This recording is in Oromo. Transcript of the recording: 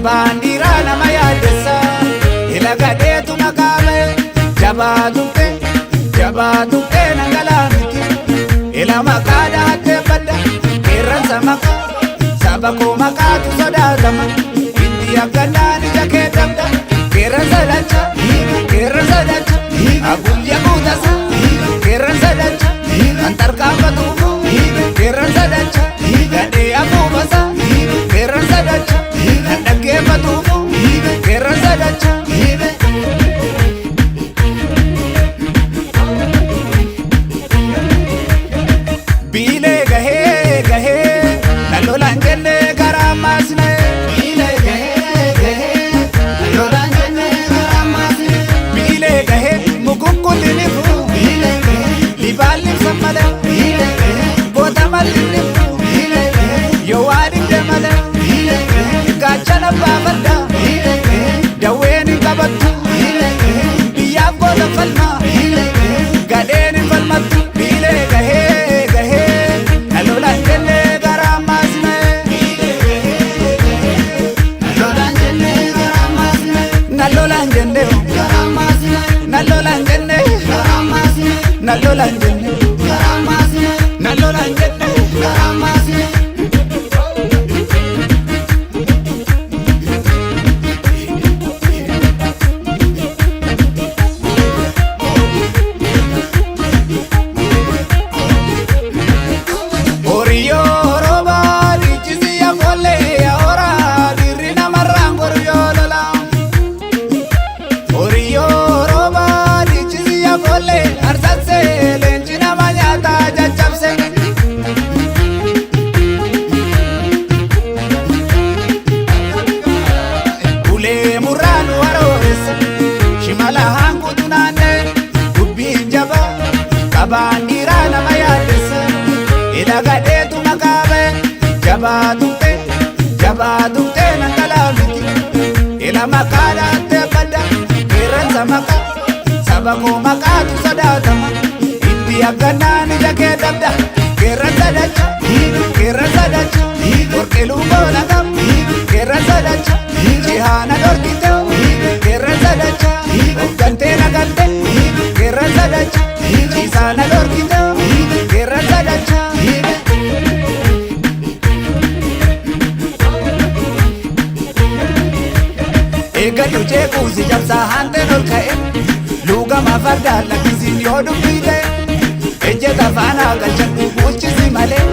kabandira nama yaadessa ilagadeetu maqaame jabaatutte nangalaamiti ila maqaa dhaattee badda qeerransa maqaa saba koo maqaatu sodaatama inni akkanaan ija kee dabda qeerransa dacha agulya guutasa qeerransa dacha antarkaanfatuufu qeerransa dacha gadhee afuubasa qeerransa dacha dhaggeeffatuufu qeerransa dacha biilee gahee nalolaan jennee karaa maasne biilee gahee mukunkulinifu libaalli sammale goota mallinifu yoo waan hin demale gaachana baafadda dawween hin qabattu biyyaaf goota falma gadheen hin falmattu biilee gahee nalolaan jennee karaa maasne nalolaan jennee kabandira nama yaadessa ilagadeetu maqaame jabaatutte nangalaamiti ila maqaa dhaattee badda qeerransa maqaa saba koo maqaatu sodaatama itti akkanaan ija kee dabda qeerransa dacha qorqiluu goona qab qeerransa dacha jihaana dhorkite qeerransa dacha hoggantee nagalte qeerransa dacha Isana dorkita, qeerransa dacha. Eegaluu jeequusi jabsaa hanteen ol ka'e luugama fardaa lakkisiin yoo dubbii ta'e ejjeta faanaa galchadhu bulchisi malee